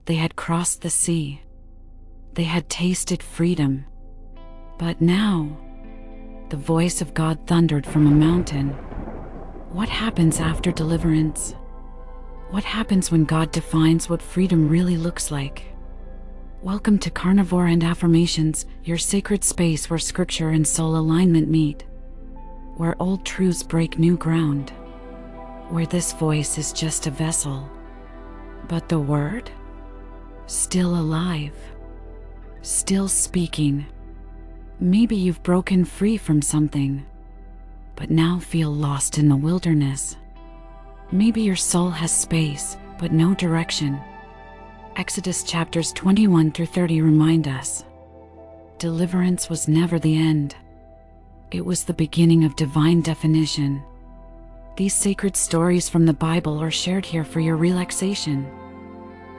They had crossed the sea. They had tasted freedom. But now, the voice of God thundered from a mountain. What happens after deliverance? What happens when God defines what freedom really looks like? Welcome to Carnivore and Affirmations, your sacred space where scripture and soul alignment meet, where old truths break new ground, where this voice is just a vessel, but the word? Still alive, still speaking. Maybe you've broken free from something, but now feel lost in the wilderness. Maybe your soul has space, but no direction. Exodus chapters 21 through 30 remind us, deliverance was never the end. It was the beginning of divine definition. These sacred stories from the Bible are shared here for your relaxation,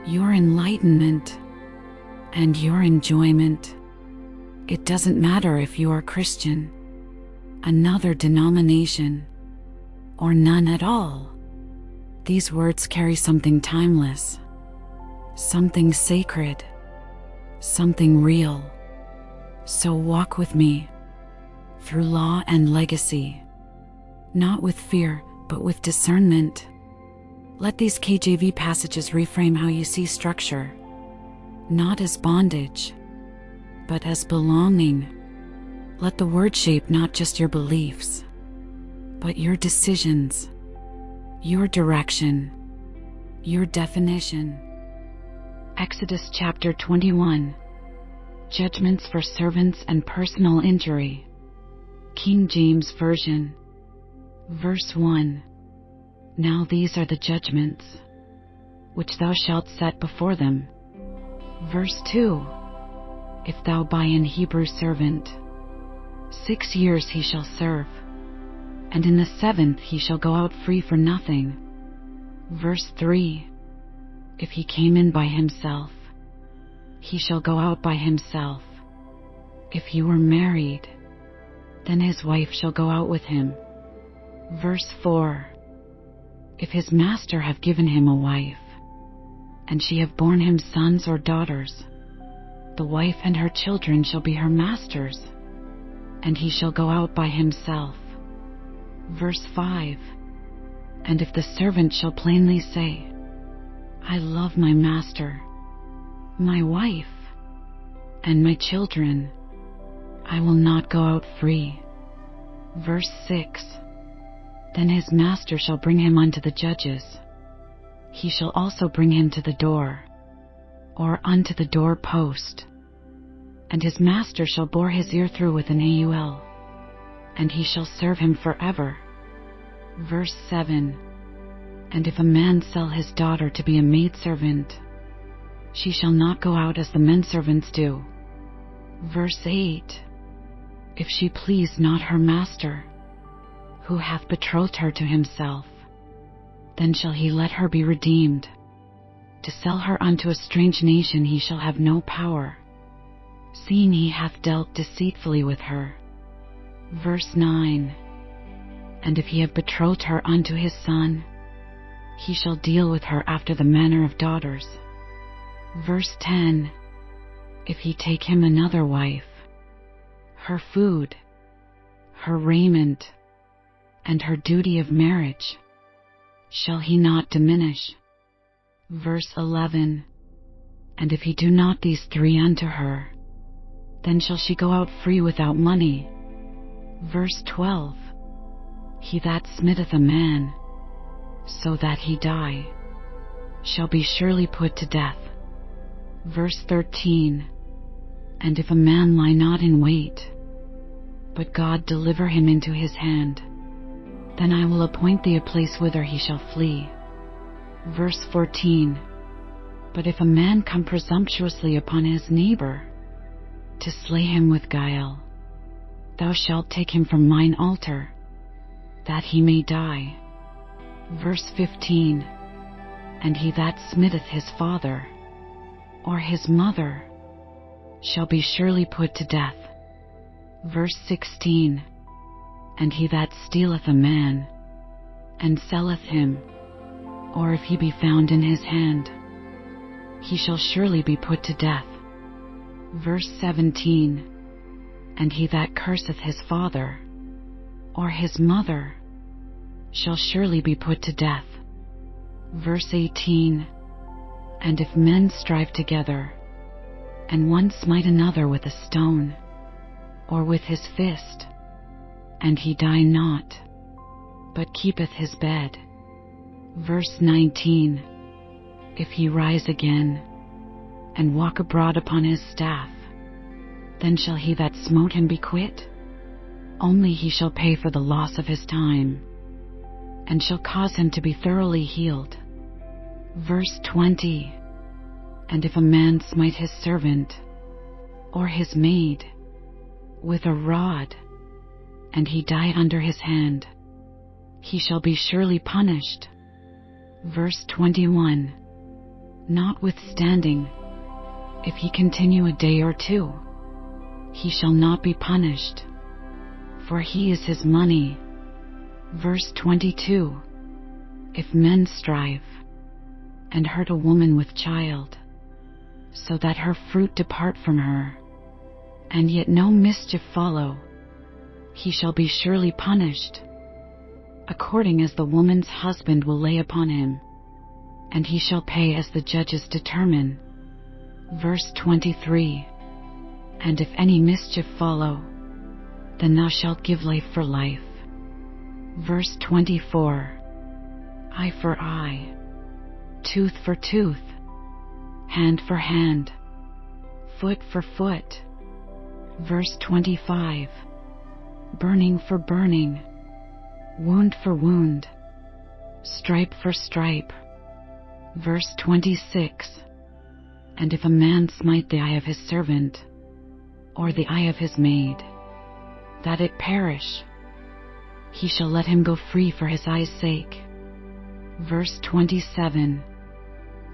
your enlightenment, and your enjoyment. It doesn't matter if you are Christian, another denomination, or none at all. These words carry something timeless, something sacred, something real. So walk with me through law and legacy, not with fear, but with discernment. Let these KJV passages reframe how you see structure, not as bondage, but as belonging. Let the word shape not just your beliefs, but your decisions, your direction, your definition. Exodus chapter 21. Judgments for servants and personal injury. King James Version. Verse 1. Now these are the judgments which thou shalt set before them. Verse 2. If thou buy an Hebrew servant, 6 years he shall serve, and in the 7th he shall go out free for nothing. Verse 3. If he came in by himself, he shall go out by himself. If he were married, then his wife shall go out with him. Verse 4. If his master have given him a wife, and she have borne him sons or daughters, the wife and her children shall be her master's, and he shall go out by himself. Verse 5. And if the servant shall plainly say, I love my master, my wife, and my children, I will not go out free. Verse 6. Then his master shall bring him unto the judges. He shall also bring him to the door, or unto the door post. And his master shall bore his ear through with an AUL, and he shall serve him forever. Verse 7. And if a man sell his daughter to be a maidservant, she shall not go out as the menservants do. Verse 8. If she please not her master, who hath betrothed her to himself, then shall he let her be redeemed. To sell her unto a strange nation he shall have no power, seeing he hath dealt deceitfully with her. Verse 9. And if he have betrothed her unto his son, he shall deal with her after the manner of daughters. Verse 10. If he take him another wife, her food, her raiment, and her duty of marriage shall he not diminish. Verse 11. And if he do not these three unto her, then shall she go out free without money. Verse 12. He that smitteth a man, so that he die, shall be surely put to death. Verse 13. And if a man lie not in wait, but God deliver him into his hand, then I will appoint thee a place whither he shall flee. Verse 14. But if a man come presumptuously upon his neighbor, to slay him with guile, thou shalt take him from mine altar, that he may die. Verse 15. And he that smitteth his father, or his mother, shall be surely put to death. Verse 16. And he that stealeth a man, and selleth him, or if he be found in his hand, he shall surely be put to death. Verse 17. And he that curseth his father or his mother shall surely be put to death. Verse 18. And if men strive together, and one smite another with a stone, or with his fist, and he die not, but keepeth his bed. Verse 19. If he rise again, and walk abroad upon his staff, then shall he that smote him be quit. Only he shall pay for the loss of his time, and shall cause him to be thoroughly healed. Verse 20. And if a man smite his servant, or his maid, with a rod, and he die under his hand, he shall be surely punished. Verse 21. Notwithstanding, if he continue a day or two, he shall not be punished, for he is his money. Verse 22. If men strive, and hurt a woman with child, so that her fruit depart from her, and yet no mischief follow, he shall be surely punished, according as the woman's husband will lay upon him, and he shall pay as the judges determine. Verse 23. And if any mischief follow, then thou shalt give life for life. Verse 24. Eye for eye, tooth for tooth, hand for hand, foot for foot. Verse 25. Burning for burning, wound for wound, stripe for stripe. Verse 26. And if a man smite the eye of his servant, or the eye of his maid, that it perish, he shall let him go free for his eye's sake. Verse 27.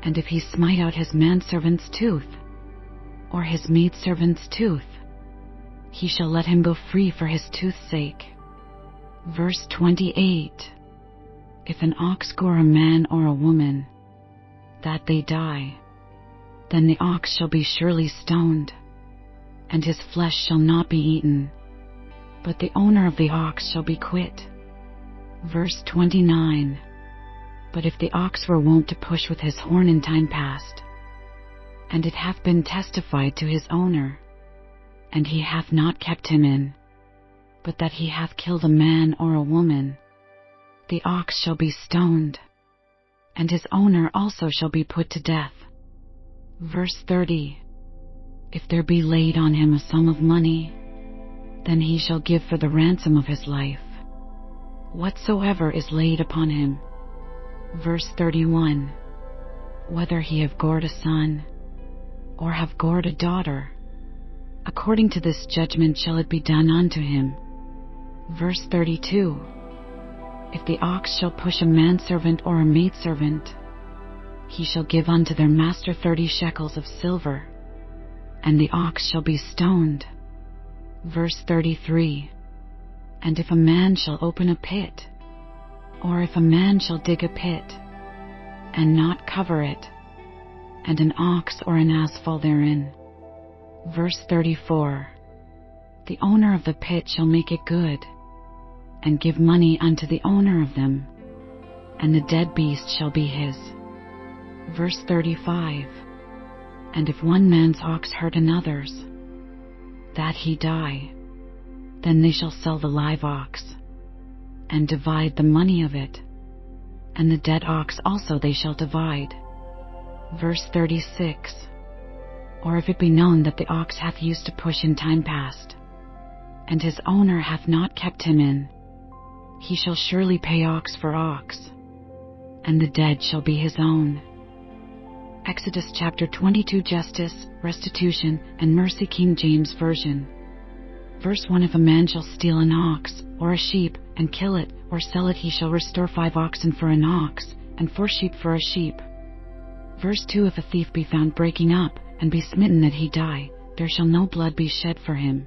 And if he smite out his manservant's tooth, or his maidservant's tooth, he shall let him go free for his tooth's sake. Verse 28. If an ox gore a man or a woman, that they die, then the ox shall be surely stoned, and his flesh shall not be eaten, but the owner of the ox shall be quit. Verse 29. But if the ox were wont to push with his horn in time past, and it hath been testified to his owner, and he hath not kept him in, but that he hath killed a man or a woman, the ox shall be stoned, and his owner also shall be put to death. Verse 30. If there be laid on him a sum of money, then he shall give for the ransom of his life whatsoever is laid upon him. Verse 31. Whether he have gored a son, or have gored a daughter, according to this judgment shall it be done unto him. Verse 32. If the ox shall push a manservant or a maidservant, he shall give unto their master 30 shekels of silver, and the ox shall be stoned. Verse 33. And if a man shall open a pit, or if a man shall dig a pit, and not cover it, and an ox or an ass fall therein. Verse 34. The owner of the pit shall make it good, and give money unto the owner of them, and the dead beast shall be his. Verse 35. And if one man's ox hurt another's, that he die, then they shall sell the live ox, and divide the money of it, and the dead ox also they shall divide. Verse 36. Or if it be known that the ox hath used to push in time past, and his owner hath not kept him in, he shall surely pay ox for ox, and the dead shall be his own. Exodus chapter 22. Justice, restitution, and mercy. King James Version. Verse 1. If a man shall steal an ox, or a sheep, and kill it, or sell it, he shall restore 5 oxen for an ox, and 4 sheep for a sheep. Verse 2. If a thief be found breaking up, and be smitten that he die, there shall no blood be shed for him.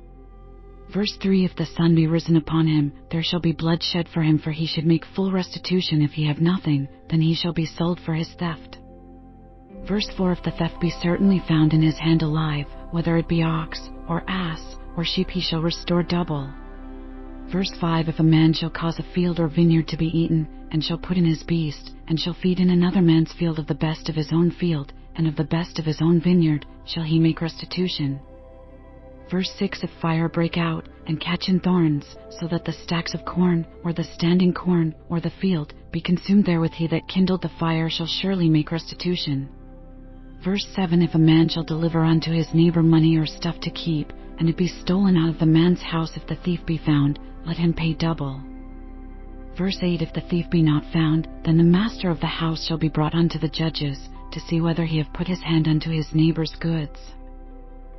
Verse 3. If the sun be risen upon him, there shall be blood shed for him, for he should make full restitution. If he have nothing, then he shall be sold for his theft. Verse 4, if the theft be certainly found in his hand alive, whether it be ox, or ass, or sheep, he shall restore double. Verse 5, if a man shall cause a field or vineyard to be eaten, and shall put in his beast, and shall feed in another man's field of the best of his own field, and of the best of his own vineyard, shall he make restitution. Verse 6, if fire break out, and catch in thorns, so that the stacks of corn, or the standing corn, or the field, be consumed therewith, he that kindled the fire shall surely make restitution. Verse 7, if a man shall deliver unto his neighbor money or stuff to keep, and it be stolen out of the man's house, if the thief be found, let him pay double. Verse 8, if the thief be not found, then the master of the house shall be brought unto the judges, to see whether he have put his hand unto his neighbor's goods.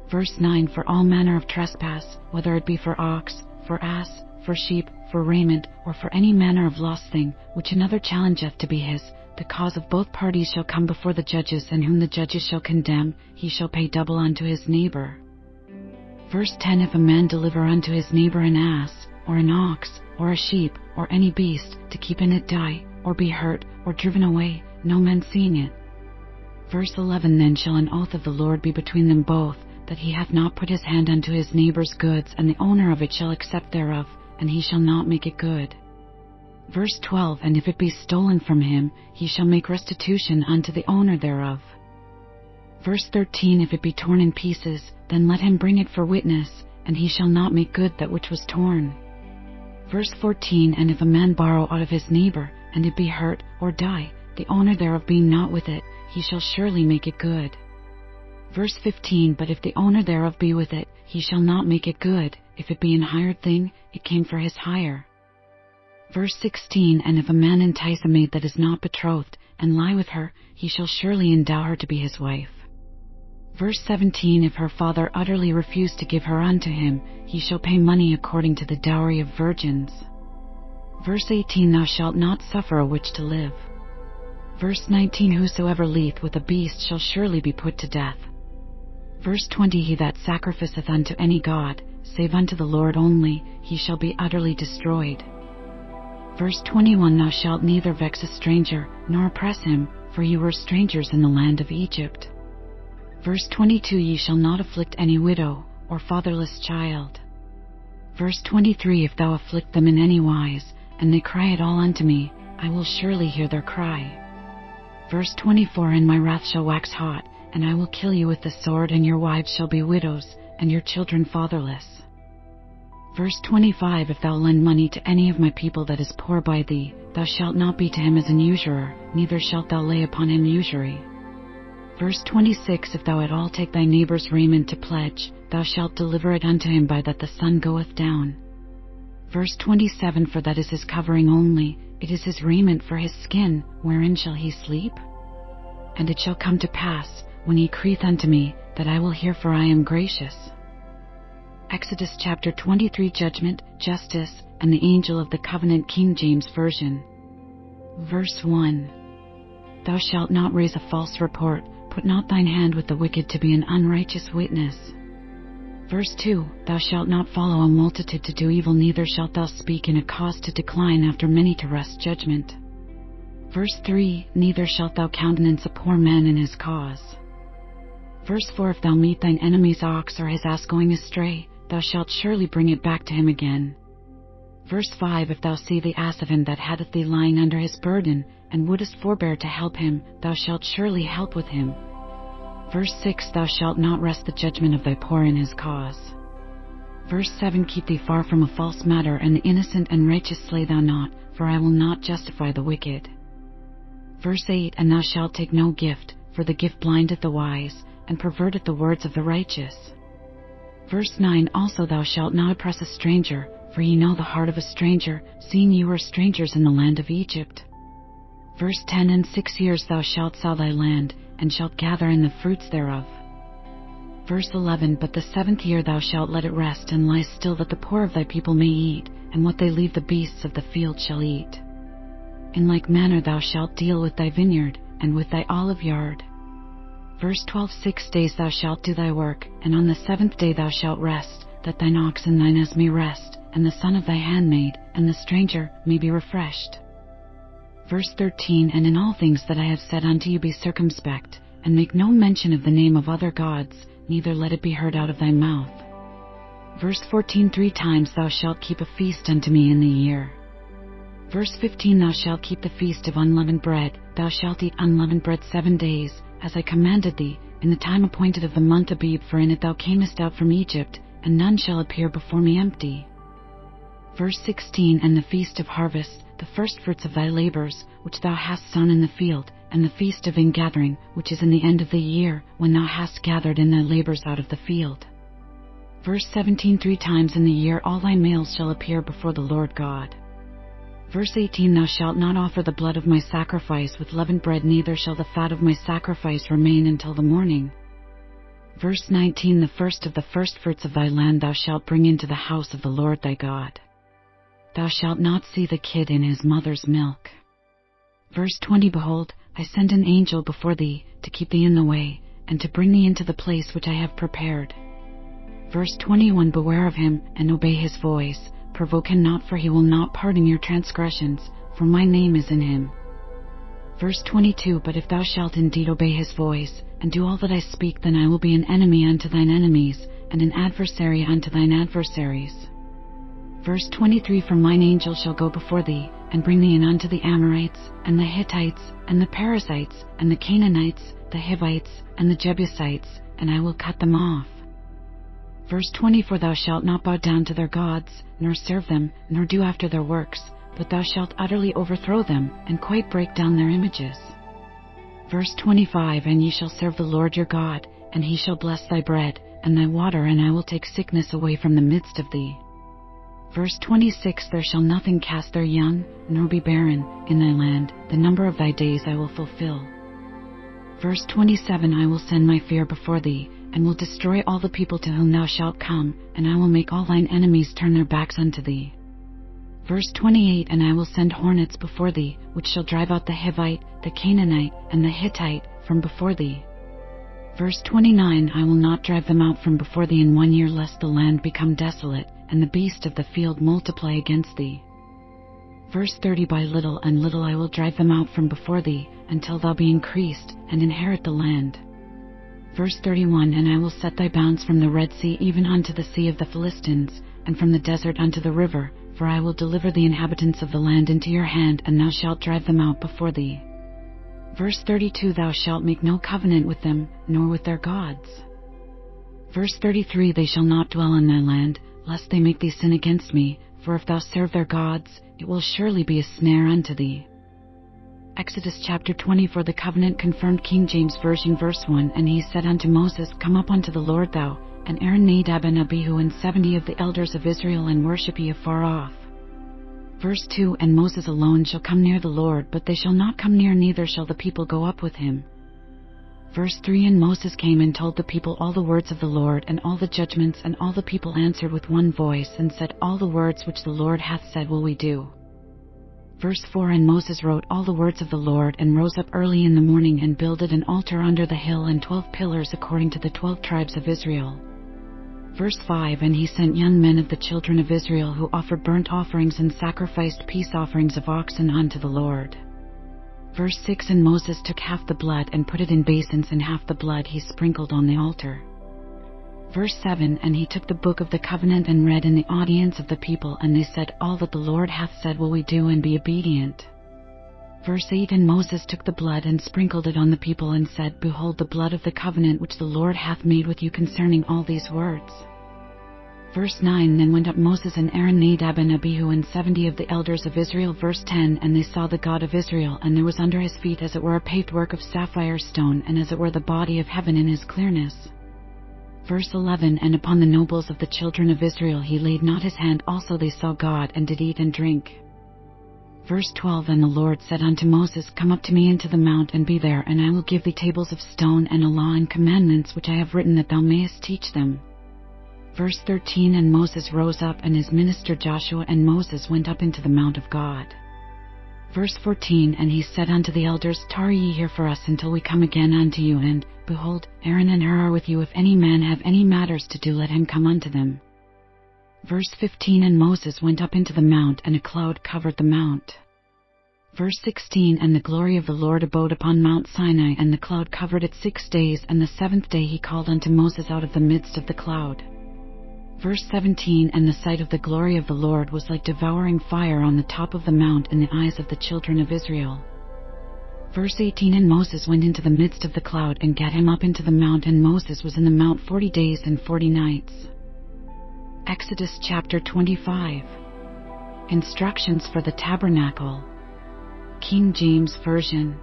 Verse 9, for all manner of trespass, whether it be for ox, for ass, for sheep, for raiment, or for any manner of lost thing, which another challengeth to be his, the cause of both parties shall come before the judges, and whom the judges shall condemn, he shall pay double unto his neighbor. Verse 10, if a man deliver unto his neighbor an ass, or an ox, or a sheep, or any beast, to keep and it die, or be hurt, or driven away, no man seeing it. Verse 11, then shall an oath of the Lord be between them both, that he hath not put his hand unto his neighbor's goods, and the owner of it shall accept thereof, and he shall not make it good. Verse 12, and if it be stolen from him, he shall make restitution unto the owner thereof. Verse 13, if it be torn in pieces, then let him bring it for witness, and he shall not make good that which was torn. Verse 14, and if a man borrow out of his neighbor, and it be hurt, or die, the owner thereof being not with it, he shall surely make it good. Verse 15, but if the owner thereof be with it, he shall not make it good, if it be an hired thing, it came for his hire. Verse 16, and if a man entice a maid that is not betrothed, and lie with her, he shall surely endow her to be his wife. Verse 17, if her father utterly refuse to give her unto him, he shall pay money according to the dowry of virgins. Verse 18, thou shalt not suffer a witch to live. Verse 19, whosoever lieth with a beast shall surely be put to death. Verse 20, he that sacrificeth unto any god, save unto the Lord only, he shall be utterly destroyed. Verse 21, thou shalt neither vex a stranger, nor oppress him, for ye were strangers in the land of Egypt. Verse 22, ye shall not afflict any widow, or fatherless child. Verse 23, if thou afflict them in any wise, and they cry at all unto me, I will surely hear their cry. Verse 24, and my wrath shall wax hot, and I will kill you with the sword, and your wives shall be widows, and your children fatherless. Verse 25, if thou lend money to any of my people that is poor by thee, thou shalt not be to him as an usurer, neither shalt thou lay upon him usury. Verse 26, if thou at all take thy neighbor's raiment to pledge, thou shalt deliver it unto him by that the sun goeth down. Verse 27, for that is his covering only, it is his raiment for his skin, wherein shall he sleep? And it shall come to pass, when he crieth unto me, that I will hear, for I am gracious. Exodus chapter 23, Judgment, Justice, and the Angel of the Covenant, King James Version. Verse 1. Thou shalt not raise a false report, put not thine hand with the wicked to be an unrighteous witness. Verse 2, thou shalt not follow a multitude to do evil, neither shalt thou speak in a cause to decline after many to wrest judgment. Verse 3, neither shalt thou countenance a poor man in his cause. Verse 4, if thou meet thine enemy's ox or his ass going astray, thou shalt surely bring it back to him again. Verse 5, if thou see the ass of him that hatteth thee lying under his burden, and wouldest forbear to help him, thou shalt surely help with him. Verse 6, thou shalt not wrest the judgment of thy poor in his cause. Verse 7, keep thee far from a false matter, and the innocent and righteous slay thou not, for I will not justify the wicked. Verse 8, and thou shalt take no gift, for the gift blindeth the wise, and perverteth the words of the righteous. Verse 9, also thou shalt not oppress a stranger, for ye know the heart of a stranger, seeing ye were strangers in the land of Egypt. Verse 10, in 6 years thou shalt sow thy land, and shalt gather in the fruits thereof. Verse 11, but the 7th year thou shalt let it rest and lie still, that the poor of thy people may eat, and what they leave the beasts of the field shall eat. In like manner thou shalt deal with thy vineyard, and with thy olive yard. Verse 12, 6 days thou shalt do thy work, and on the 7th day thou shalt rest, that thine ox and thine ass may rest, and the son of thy handmaid, and the stranger, may be refreshed. Verse 13, and in all things that I have said unto you be circumspect, and make no mention of the name of other gods, neither let it be heard out of thy mouth. Verse 14, 3 times thou shalt keep a feast unto me in the year. Verse 15, thou shalt keep the feast of unleavened bread, thou shalt eat unleavened bread 7 days, as I commanded thee, in the time appointed of the month Abib, for in it thou camest out from Egypt, and none shall appear before me empty. Verse 16, and the feast of harvest, the firstfruits of thy labors, which thou hast sown in the field, and the feast of ingathering, which is in the end of the year, when thou hast gathered in thy labors out of the field. Verse 17, 3 times in the year all thy males shall appear before the Lord God. Verse 18, thou shalt not offer the blood of my sacrifice with leavened bread, neither shall the fat of my sacrifice remain until the morning. Verse 19, the first of the firstfruits of thy land thou shalt bring into the house of the Lord thy God. Thou shalt not see the kid in his mother's milk. Verse 20, behold, I send an angel before thee, to keep thee in the way, and to bring thee into the place which I have prepared. Verse 21, beware of him, and obey his voice. Provoke him not, for he will not pardon your transgressions, for my name is in him. Verse 22, but if thou shalt indeed obey his voice, and do all that I speak, then I will be an enemy unto thine enemies, and an adversary unto thine adversaries. Verse 23, for mine angel shall go before thee, and bring thee in unto the Amorites, and the Hittites, and the Perizzites, and the Canaanites, the Hivites, and the Jebusites, and I will cut them off. Verse 24, thou shalt not bow down to their gods, nor serve them, nor do after their works, but thou shalt utterly overthrow them, and quite break down their images. Verse 25, and ye shall serve the Lord your God, and he shall bless thy bread, and thy water, and I will take sickness away from the midst of thee. Verse 26, there shall nothing cast their young, nor be barren, in thy land, the number of thy days I will fulfill. Verse 27, I will send my fear before thee, and will destroy all the people to whom thou shalt come, and I will make all thine enemies turn their backs unto thee. Verse 28, and I will send hornets before thee, which shall drive out the Hivite, the Canaanite, and the Hittite from before thee. Verse 29, I will not drive them out from before thee in 1 year, lest the land become desolate, and the beasts of the field multiply against thee. Verse 30, by little and little I will drive them out from before thee, until thou be increased, and inherit the land. Verse 31, and I will set thy bounds from the Red Sea even unto the sea of the Philistines, and from the desert unto the river, for I will deliver the inhabitants of the land into your hand, and thou shalt drive them out before thee. Verse 32, thou shalt make no covenant with them, nor with their gods. Verse 33, they shall not dwell in thy land, lest they make thee sin against me, for if thou serve their gods, it will surely be a snare unto thee. Exodus chapter 20, for the covenant confirmed, King James Version, verse 1, and he said unto Moses, come up unto the Lord thou, and Aaron, Nadab, and Abihu, and 70 of the elders of Israel, and worship ye afar off. Verse 2, and Moses alone shall come near the Lord, but they shall not come near, neither shall the people go up with him. Verse 3, and Moses came and told the people all the words of the Lord, and all the judgments, and all the people answered with one voice, and said, all the words which the Lord hath said will we do. Verse 4, and Moses wrote all the words of the Lord, and rose up early in the morning, and builded an altar under the hill, and 12 pillars according to the 12 tribes of Israel. Verse 5, and he sent young men of the children of Israel, who offered burnt offerings and sacrificed peace offerings of oxen unto the Lord. Verse 6, and Moses took half the blood, and put it in basins, and half the blood he sprinkled on the altar. Verse 7, and he took the book of the covenant, and read in the audience of the people, and they said, all that the Lord hath said will we do, and be obedient. Verse 8, and Moses took the blood, and sprinkled it on the people, and said, behold the blood of the covenant which the Lord hath made with you concerning all these words. Verse 9, then went up Moses and Aaron, Nadab, and Abihu, and 70 of the elders of Israel. Verse 10, and they saw the God of Israel, and there was under his feet as it were a paved work of sapphire stone, and as it were the body of heaven in his clearness. Verse 11, and upon the nobles of the children of Israel he laid not his hand, also they saw God, and did eat and drink. Verse 12, and the Lord said unto Moses, come up to me into the mount, and be there, and I will give thee tables of stone, and a law and commandments which I have written, that thou mayest teach them. Verse 13, and Moses rose up, and his minister Joshua and Moses went up into the mount of God. Verse 14, and he said unto the elders, tarry ye here for us until we come again unto you, and, behold, Aaron and Hur are with you. If any man have any matters to do, let him come unto them. Verse 15, and Moses went up into the mount, and a cloud covered the mount. Verse 16, and the glory of the Lord abode upon Mount Sinai, and the cloud covered it 6 days, and the 7th day he called unto Moses out of the midst of the cloud. Verse 17, and the sight of the glory of the Lord was like devouring fire on the top of the mount in the eyes of the children of Israel. Verse 18, and Moses went into the midst of the cloud, and gat him up into the mount, and Moses was in the mount 40 days and 40 nights. Exodus chapter 25. Instructions for the tabernacle. King James Version.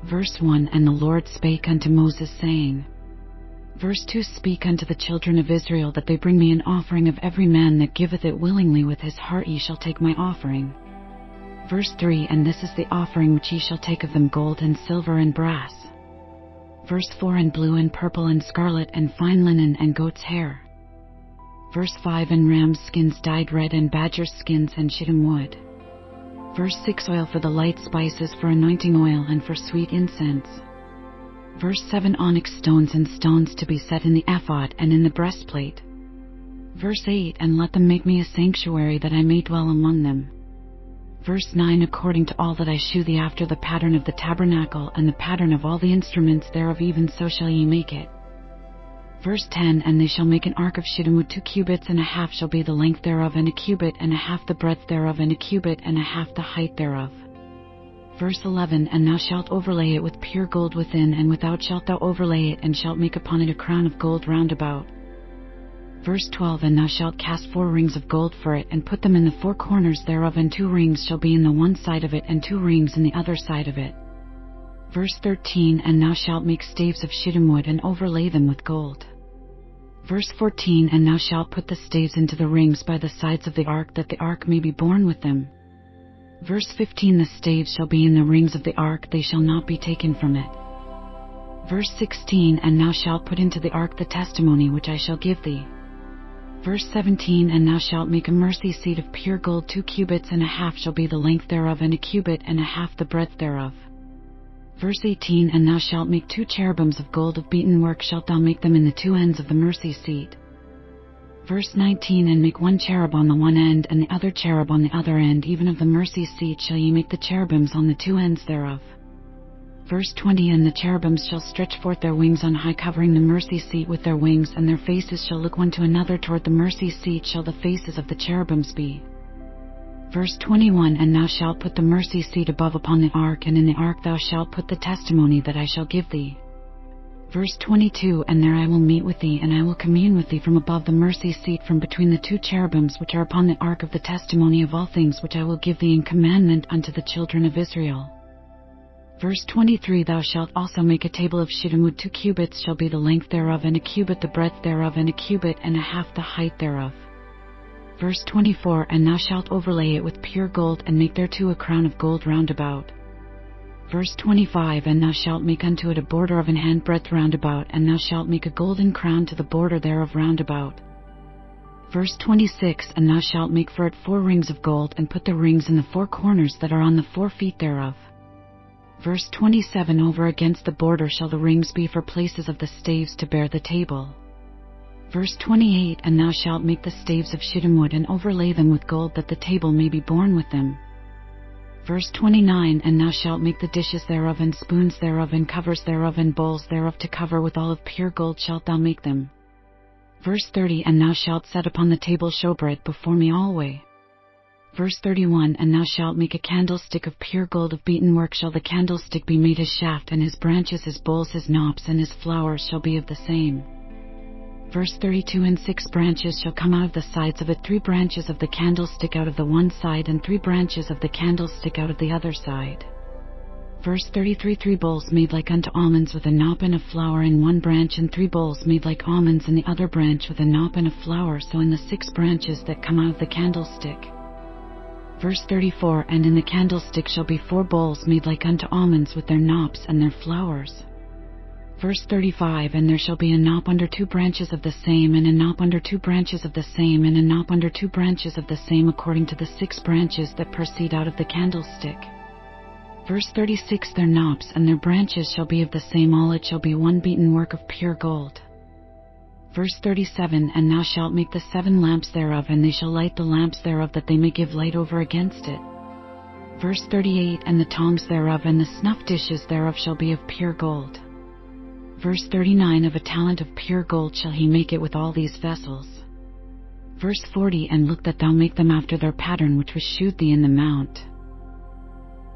Verse 1, and the Lord spake unto Moses, saying. Verse 2, speak unto the children of Israel that they bring me an offering of every man that giveth it willingly with his heart, ye shall take my offering. Verse 3, and this is the offering which ye shall take of them, gold and silver and brass. Verse 4, and blue and purple and scarlet and fine linen and goat's hair. Verse 5, and ram's skins dyed red and badger's skins and shittim wood. Verse 6, oil for the light spices, for anointing oil and for sweet incense. Verse 7, onyx stones and stones to be set in the ephod and in the breastplate. Verse 8, and let them make me a sanctuary that I may dwell among them. Verse 9, according to all that I shew thee after the pattern of the tabernacle and the pattern of all the instruments thereof, even so shall ye make it. Verse 10, and they shall make an ark of shittim wood, 2 cubits and a half shall be the length thereof, and 1 cubit and a half the breadth thereof, and 1 cubit and a half the height thereof. Verse 11, and thou shalt overlay it with pure gold within and without shalt thou overlay it, and shalt make upon it a crown of gold round about. Verse 12, and thou shalt cast 4 rings of gold for it, and put them in the 4 corners thereof, and 2 rings shall be in the one side of it, and 2 rings in the other side of it. Verse 13, and thou shalt make staves of shittim wood, and overlay them with gold. Verse 14, and thou shalt put the staves into the rings by the sides of the ark, that the ark may be borne with them. Verse 15, the staves shall be in the rings of the ark, they shall not be taken from it. Verse 16, and thou shalt put into the ark the testimony which I shall give thee. Verse 17, and thou shalt make a mercy seat of pure gold, 2 cubits and a half shall be the length thereof, and 1 cubit and a half the breadth thereof. Verse 18, and thou shalt make 2 cherubims of gold of beaten work, shalt thou make them in the 2 ends of the mercy seat. Verse 19, and make 1 cherub on the one end, and the other cherub on the other end, even of the mercy seat shall ye make the cherubims on the 2 ends thereof. Verse 20, and the cherubims shall stretch forth their wings on high, covering the mercy seat with their wings, and their faces shall look one to another toward the mercy seat shall the faces of the cherubims be. Verse 21, and thou shalt put the mercy seat above upon the ark, and in the ark thou shalt put the testimony that I shall give thee. Verse 22, and there I will meet with thee, and I will commune with thee from above the mercy seat, from between the 2 cherubims which are upon the ark of the testimony of all things which I will give thee in commandment unto the children of Israel. Verse 23, thou shalt also make a table of shittim wood, 2 cubits shall be the length thereof, and 1 cubit the breadth thereof, and 1 cubit and a half the height thereof. Verse 24, and thou shalt overlay it with pure gold, and make thereto a crown of gold round about. Verse 25, and thou shalt make unto it a border of an handbreadth round about, and thou shalt make a golden crown to the border thereof round about. Verse 26, and thou shalt make for it 4 rings of gold, and put the rings in the 4 corners that are on the 4 feet thereof. Verse 27, over against the border shall the rings be for places of the staves to bear the table. Verse 28, and thou shalt make the staves of shittim wood, and overlay them with gold, that the table may be borne with them. Verse 29, and thou shalt make the dishes thereof, and spoons thereof, and covers thereof, and bowls thereof, to cover with all of pure gold shalt thou make them. Verse 30, and thou shalt set upon the table showbread before me alway. Verse 31, and thou shalt make a candlestick of pure gold of beaten work, shall the candlestick be made his shaft, and his branches, his bowls, his knops, and his flowers shall be of the same. Verse 32, and 6 branches shall come out of the sides of it, 3 branches of the candlestick out of the one side, and 3 branches of the candlestick out of the other side. Verse 33, 3 bowls made like unto almonds, with a knop and a flower in one branch, and 3 bowls made like almonds in the other branch, with a knop and a flower, so in the 6 branches that come out of the candlestick. Verse 34, and in the candlestick shall be 4 bowls made like unto almonds, with their knops and their flowers. Verse 35, and there shall be a knop under 2 branches of the same, and a knop under 2 branches of the same, and a knop under 2 branches of the same, according to the 6 branches that proceed out of the candlestick. Verse 36, their knops and their branches shall be of the same, all it shall be 1 beaten work of pure gold. Verse 37, and thou shalt make the 7 lamps thereof, and they shall light the lamps thereof, that they may give light over against it. Verse 38, and the tongs thereof and the snuff dishes thereof shall be of pure gold. Verse 39, of a talent of pure gold shall he make it with all these vessels. Verse 40, and look that thou make them after their pattern which was shewed thee in the mount.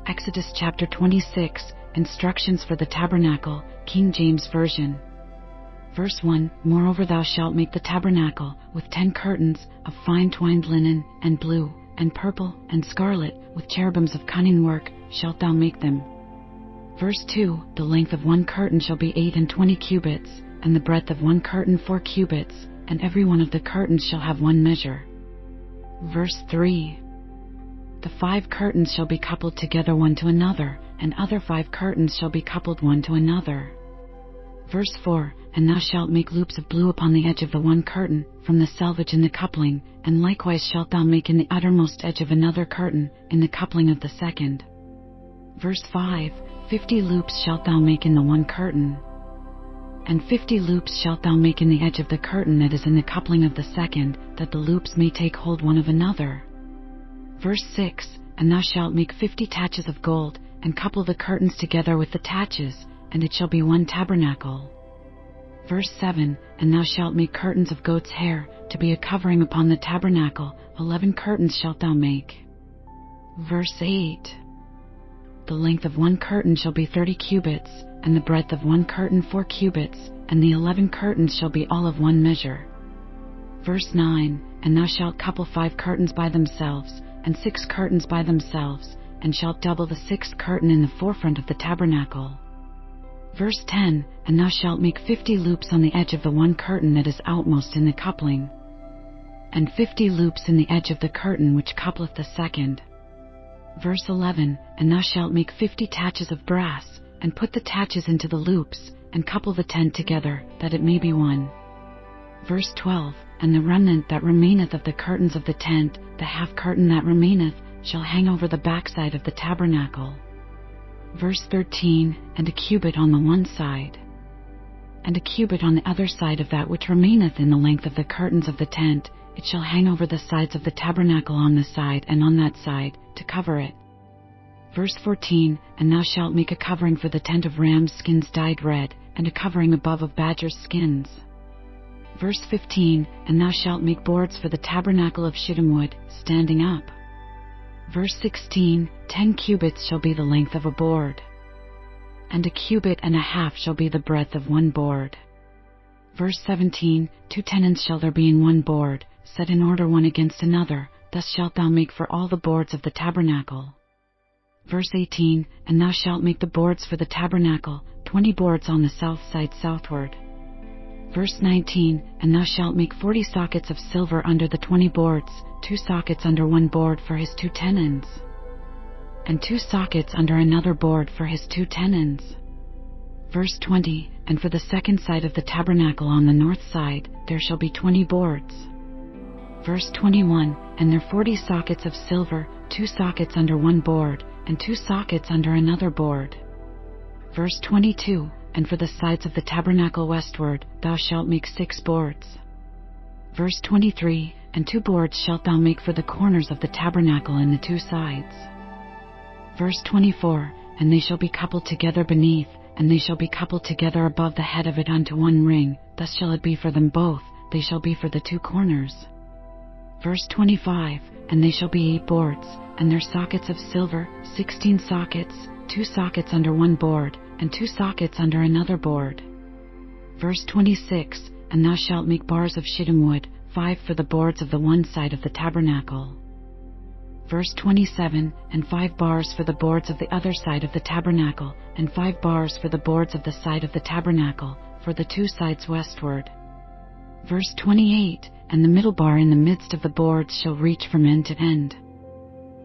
Exodus chapter 26, instructions for the tabernacle, King James Version. Verse 1, moreover thou shalt make the tabernacle with 10 curtains of fine twined linen, and blue, and purple, and scarlet, with cherubims of cunning work shalt thou make them. Verse 2, the length of 1 curtain shall be 28 cubits, and the breadth of 1 curtain 4 cubits, and every one of the curtains shall have 1 measure. Verse 3, the 5 curtains shall be coupled together one to another, and other 5 curtains shall be coupled one to another. Verse 4, and thou shalt make loops of blue upon the edge of the 1 curtain, from the selvage in the coupling, and likewise shalt thou make in the uttermost edge of another curtain, in the coupling of the second. Verse 5, 50 loops shalt thou make in the 1 curtain, and 50 loops shalt thou make in the edge of the curtain that is in the coupling of the second, that the loops may take hold one of another. Verse 6, and thou shalt make 50 taches of gold, and couple the curtains together with the taches, and it shall be 1 tabernacle. Verse 7, and thou shalt make curtains of goat's hair, to be a covering upon the tabernacle, 11 curtains shalt thou make. Verse 8, the length of 1 curtain shall be 30 cubits, and the breadth of 1 curtain 4 cubits, and the 11 curtains shall be all of 1 measure. Verse 9, and thou shalt couple 5 curtains by themselves, and 6 curtains by themselves, and shalt double the 6th curtain in the forefront of the tabernacle. Verse 10, and thou shalt make 50 loops on the edge of the 1 curtain that is outmost in the coupling, and 50 loops in the edge of the curtain which coupleth the second. Verse 11, and thou shalt make 50 taches of brass, and put the taches into the loops, and couple the tent together, that it may be 1. Verse 12, and the remnant that remaineth of the curtains of the tent, the half curtain that remaineth, shall hang over the backside of the tabernacle. Verse 13, and a cubit on the one side, and a cubit on the other side of that which remaineth in the length of the curtains of the tent, it shall hang over the sides of the tabernacle on this side and on that side, to cover it. Verse 14, and thou shalt make a covering for the tent of rams' skins dyed red, and a covering above of badgers' skins. Verse 15, and thou shalt make boards for the tabernacle of shittim wood, standing up. Verse 16, 10 cubits shall be the length of a board, and a cubit and a half shall be the breadth of 1 board. Verse 17, 2 tenons shall there be in 1 board, set in order one against another, thus shalt thou make for all the boards of the tabernacle. Verse 18, and thou shalt make the boards for the tabernacle, 20 boards on the south side southward. Verse 19, and thou shalt make 40 sockets of silver under the 20 boards, 2 sockets under 1 board for his 2 tenons, and 2 sockets under another board for his 2 tenons. Verse 20, and for the second side of the tabernacle on the north side, there shall be 20 boards. Verse 21, and there 40 sockets of silver, 2 sockets under 1 board, and 2 sockets under another board. Verse 22, and for the sides of the tabernacle westward, thou shalt make 6 boards. Verse 23, and 2 boards shalt thou make for the corners of the tabernacle in the 2 sides. Verse 24, and they shall be coupled together beneath, and they shall be coupled together above the head of it unto 1 ring, thus shall it be for them both, they shall be for the 2 corners. Verse 25, and they shall be 8 boards, and their sockets of silver, 16 sockets, 2 sockets under 1 board, and 2 sockets under another board. Verse 26, and thou shalt make bars of shittim wood, 5 for the boards of the one side of the tabernacle. Verse 27, and 5 bars for the boards of the other side of the tabernacle, and 5 bars for the boards of the side of the tabernacle, for the 2 sides westward. Verse 28, and the middle bar in the midst of the boards shall reach from end to end.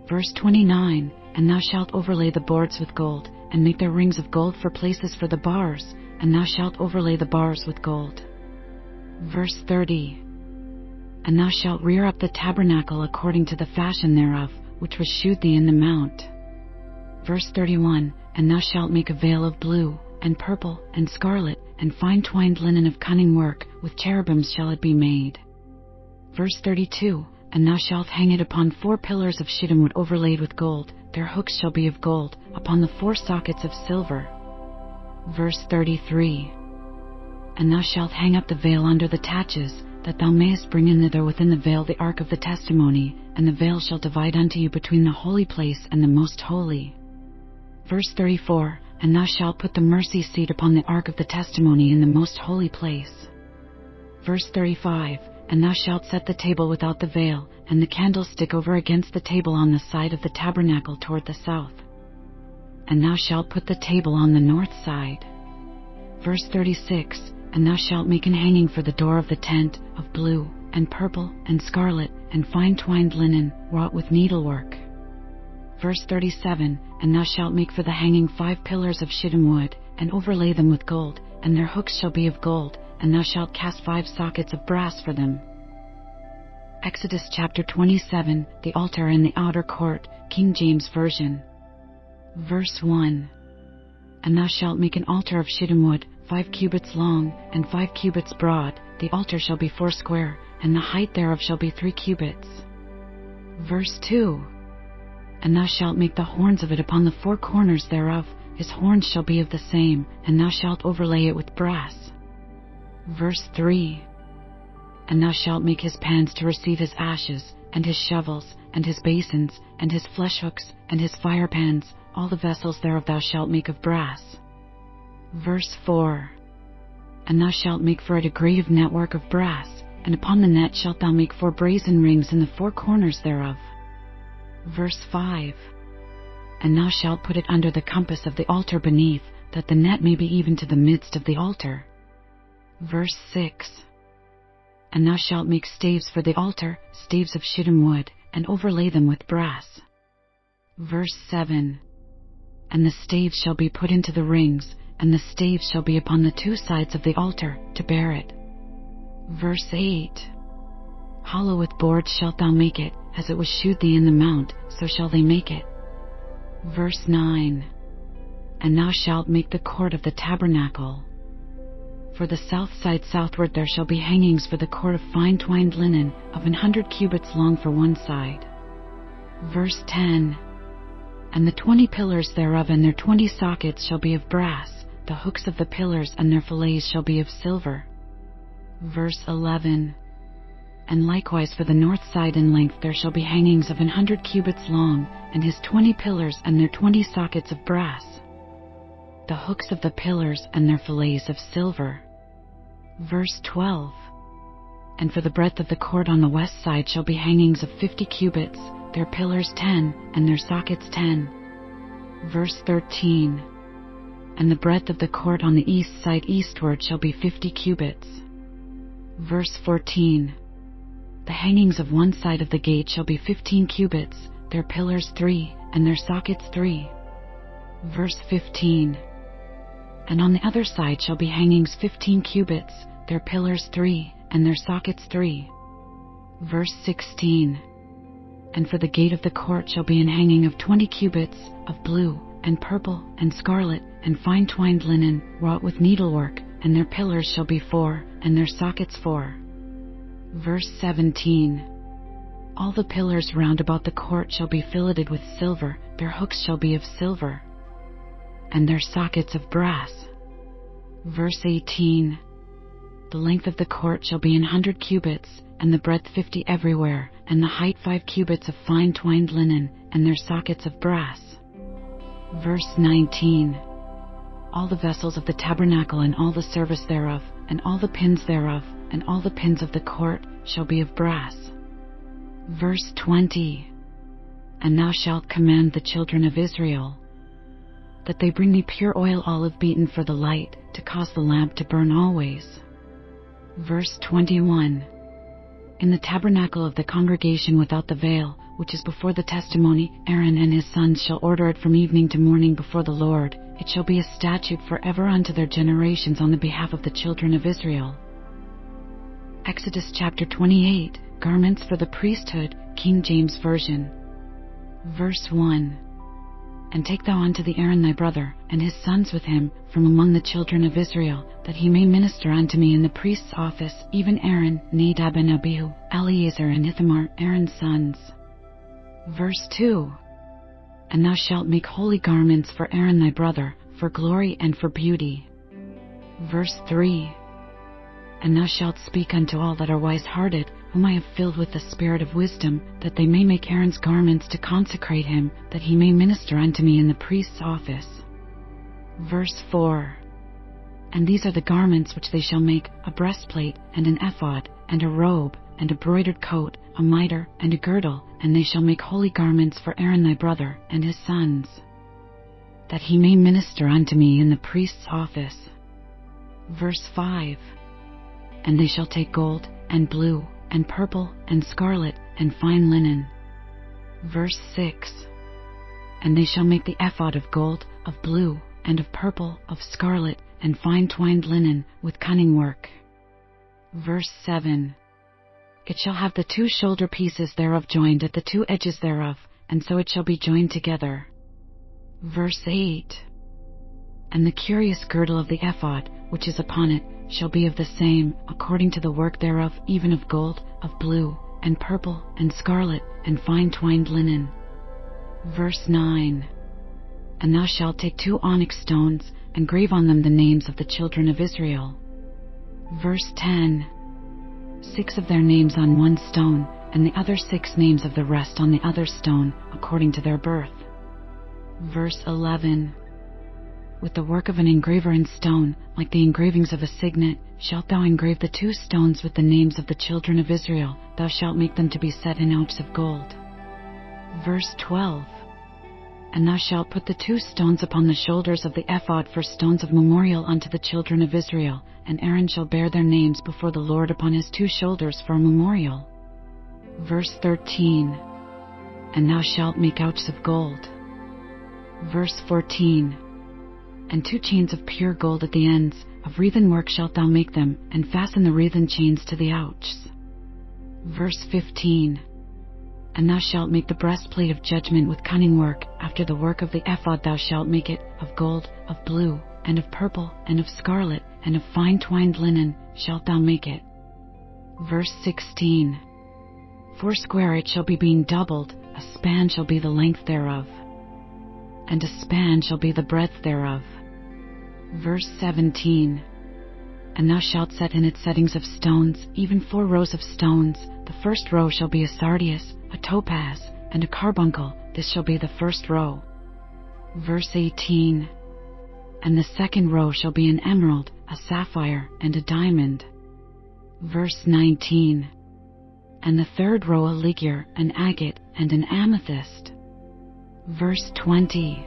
Verse 29, and thou shalt overlay the boards with gold, and make their rings of gold for places for the bars, and thou shalt overlay the bars with gold. Verse 30, and thou shalt rear up the tabernacle according to the fashion thereof, which was shewed thee in the mount. Verse 31, and thou shalt make a veil of blue, and purple, and scarlet, and fine twined linen of cunning work, with cherubims shall it be made. Verse 32, and thou shalt hang it upon 4 pillars of shittim wood overlaid with gold, their hooks shall be of gold, upon the 4 sockets of silver. Verse 33. And thou shalt hang up the veil under the taches, that thou mayest bring in thither within the veil the ark of the testimony, and the veil shall divide unto you between the holy place and the most holy. Verse 34. And thou shalt put the mercy seat upon the ark of the testimony in the most holy place. Verse 35. And thou shalt set the table without the veil, and the candlestick over against the table on the side of the tabernacle toward the south. And thou shalt put the table on the north side. Verse 36. And thou shalt make an hanging for the door of the tent, of blue, and purple, and scarlet, and fine twined linen, wrought with needlework. Verse 37. And thou shalt make for the hanging 5 pillars of shittim wood, and overlay them with gold, and their hooks shall be of gold, and thou shalt cast 5 sockets of brass for them. Exodus chapter 27, the altar in the outer court, King James Version. Verse 1. And thou shalt make an altar of shittim wood, 5 cubits long, and 5 cubits broad. The altar shall be 4 square, and the height thereof shall be 3 cubits. Verse 2. And thou shalt make the horns of it upon the 4 corners thereof, his horns shall be of the same, and thou shalt overlay it with brass. Verse 3. And thou shalt make his pans to receive his ashes, and his shovels, and his basins, and his flesh hooks, and his fire pans, all the vessels thereof thou shalt make of brass. Verse 4. And thou shalt make for it a grave network of brass, and upon the net shalt thou make 4 brazen rings in the 4 corners thereof. Verse 5. And thou shalt put it under the compass of the altar beneath, that the net may be even to the midst of the altar. Verse 6. And thou shalt make staves for the altar, staves of shittim wood, and overlay them with brass. Verse 7. And the staves shall be put into the rings, and the staves shall be upon the 2 sides of the altar, to bear it. Verse 8. Hollow with boards shalt thou make it, as it was shewed thee in the mount, so shall they make it. Verse 9. And thou shalt make the court of the tabernacle. For the south side southward there shall be hangings for the court of fine twined linen, of 100 cubits long for one side. Verse 10. And the 20 pillars thereof and their 20 sockets shall be of brass, the hooks of the pillars and their fillets shall be of silver. Verse 11. And likewise for the north side in length there shall be hangings of 100 cubits long, and his 20 pillars and their 20 sockets of brass, the hooks of the pillars and their fillets of silver. Verse 12. And for the breadth of the court on the west side shall be hangings of 50 cubits, their pillars 10, and their sockets 10. Verse 13. And the breadth of the court on the east side eastward shall be 50 cubits. Verse 14. The hangings of one side of the gate shall be 15 cubits, their pillars 3, and their sockets 3. Verse 15. And on the other side shall be hangings 15 cubits, their pillars 3, and their sockets 3. Verse 16. And for the gate of the court shall be an hanging of 20 cubits, of blue, and purple, and scarlet, and fine twined linen, wrought with needlework, and their pillars shall be 4, and their sockets 4. Verse 17. All the pillars round about the court shall be filleted with silver, their hooks shall be of silver, and their sockets of brass. Verse 18. The length of the court shall be 100 cubits, and the breadth 50 everywhere, and the height 5 cubits of fine twined linen, and their sockets of brass. Verse 19. All the vessels of the tabernacle and all the service thereof, and all the pins thereof, and all the pins of the court shall be of brass. Verse 20. And thou shalt command the children of Israel that they bring thee pure oil olive beaten for the light, to cause the lamp to burn always. Verse 21. In the tabernacle of the congregation without the veil, which is before the testimony, Aaron and his sons shall order it from evening to morning before the Lord. It shall be a statute forever unto their generations on the behalf of the children of Israel. Exodus chapter 28, Garments for the priesthood, King James Version. Verse 1. And take thou unto thee Aaron thy brother, and his sons with him, from among the children of Israel, that he may minister unto me in the priest's office, even Aaron, Nadab and Abihu, Eleazar and Ithamar, Aaron's sons. Verse 2. And thou shalt make holy garments for Aaron thy brother, for glory and for beauty. Verse 3. And thou shalt speak unto all that are wise-hearted, whom I have filled with the spirit of wisdom, that they may make Aaron's garments to consecrate him, that he may minister unto me in the priest's office. Verse 4. And these are the garments which they shall make: a breastplate, and an ephod, and a robe, and a broidered coat, a mitre, and a girdle, and they shall make holy garments for Aaron thy brother, and his sons, that he may minister unto me in the priest's office. Verse 5. And they shall take gold, and blue, and purple, and scarlet, and fine linen. Verse 6. And they shall make the ephod of gold, of blue, and of purple, of scarlet, and fine twined linen, with cunning work. Verse 7. It shall have the 2 shoulder pieces thereof joined at the 2 edges thereof, and so it shall be joined together. Verse 8. And the curious girdle of the ephod, which is upon it, shall be of the same, according to the work thereof, even of gold, of blue, and purple, and scarlet, and fine twined linen. Verse 9. And thou shalt take 2 onyx stones, and grave on them the names of the children of Israel. Verse 10. 6 of their names on one stone, and the other 6 names of the rest on the other stone, according to their birth. Verse 11. With the work of an engraver in stone, like the engravings of a signet, shalt thou engrave the 2 stones with the names of the children of Israel. Thou shalt make them to be set in ouches of gold. Verse 12. And thou shalt put the 2 stones upon the shoulders of the ephod for stones of memorial unto the children of Israel, and Aaron shall bear their names before the Lord upon his 2 shoulders for a memorial. Verse 13. And thou shalt make ouches of gold. Verse 14. And 2 chains of pure gold at the ends, of wreathen work shalt thou make them, and fasten the wreathen chains to the ouches. Verse 15. And thou shalt make the breastplate of judgment with cunning work. After the work of the ephod thou shalt make it, of gold, of blue, and of purple, and of scarlet, and of fine twined linen shalt thou make it. Verse 16. 4 it shall be being doubled, a span shall be the length thereof, and a span shall be the breadth thereof. Verse 17. And thou shalt set in it settings of stones, even 4 rows of stones. The first row shall be a sardius, a topaz, and a carbuncle. This shall be the first row. Verse 18. And the second row shall be an emerald, a sapphire, and a diamond. Verse 19. And the third row a ligure, an agate, and an amethyst. Verse 20.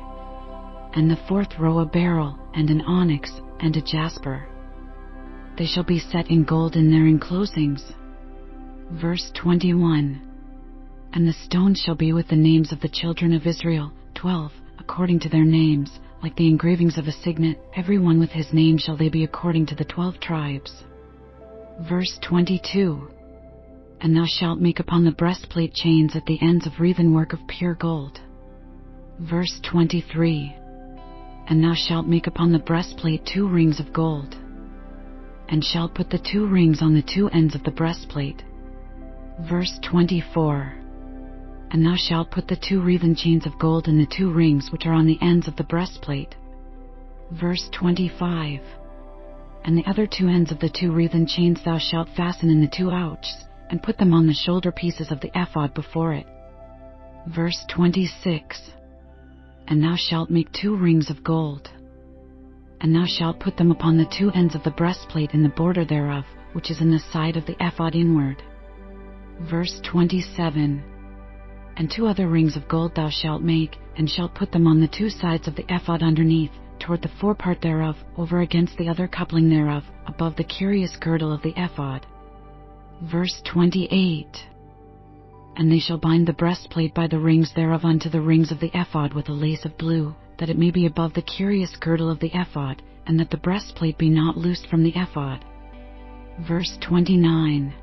And the 4th row a beryl, and an onyx, and a jasper. They shall be set in gold in their enclosings. Verse 21. And the stones shall be with the names of the children of Israel, 12, according to their names, like the engravings of a signet, every one with his name shall they be according to the 12 tribes. Verse 22. And thou shalt make upon the breastplate chains at the ends of wreathen work of pure gold. Verse 23. And thou shalt make upon the breastplate 2 rings of gold, and shalt put the 2 rings on the 2 ends of the breastplate. Verse 24. And thou shalt put the 2 wreathen chains of gold in the 2 rings which are on the ends of the breastplate. Verse 25. And the other 2 ends of the 2 wreathen chains thou shalt fasten in the 2 ouches, and put them on the shoulder pieces of the ephod before it. Verse 26. And thou shalt make 2 rings of gold, and thou shalt put them upon the 2 ends of the breastplate in the border thereof, which is in the side of the ephod inward. Verse 27. And 2 other rings of gold thou shalt make, and shalt put them on the 2 sides of the ephod underneath, toward the forepart thereof, over against the other coupling thereof, above the curious girdle of the ephod. Verse 28. And they shall bind the breastplate by the rings thereof unto the rings of the ephod with a lace of blue, that it may be above the curious girdle of the ephod, and that the breastplate be not loosed from the ephod. Verse 29.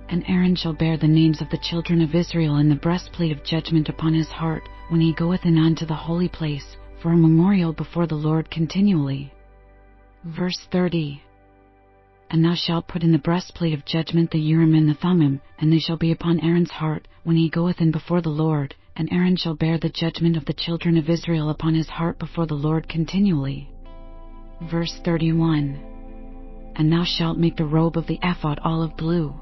And Aaron shall bear the names of the children of Israel in the breastplate of judgment upon his heart, when he goeth in unto the holy place, for a memorial before the Lord continually. Verse 30. And thou shalt put in the breastplate of judgment the Urim and the Thummim, and they shall be upon Aaron's heart, when he goeth in before the Lord, and Aaron shall bear the judgment of the children of Israel upon his heart before the Lord continually. Verse 31. And thou shalt make the robe of the ephod olive blue.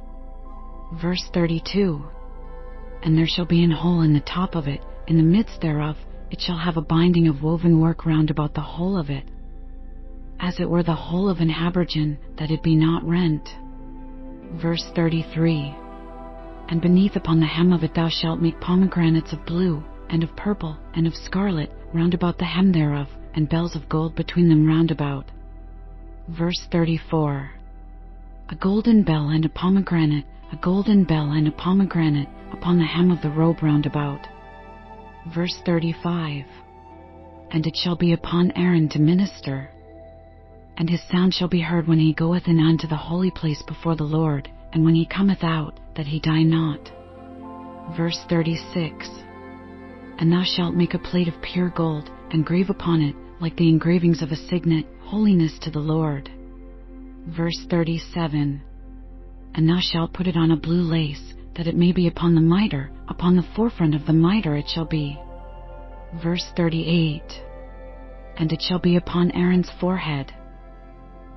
Verse 32. And there shall be an hole in the top of it, in the midst thereof it shall have a binding of woven work round about the whole of it, as it were the whole of an habergeon, that it be not rent. Verse 33. And beneath upon the hem of it thou shalt make pomegranates of blue, and of purple, and of scarlet, round about the hem thereof, and bells of gold between them round about. Verse 34. A golden bell and a pomegranate, a golden bell and a pomegranate, upon the hem of the robe round about. Verse 35. And it shall be upon Aaron to minister, and his sound shall be heard when he goeth in unto the holy place before the Lord, and when he cometh out, that he die not. Verse 36. And thou shalt make a plate of pure gold, and grave upon it, like the engravings of a signet, holiness to the Lord. Verse 37. And thou shalt put it on a blue lace, that it may be upon the mitre, upon the forefront of the mitre it shall be. Verse 38. And it shall be upon Aaron's forehead,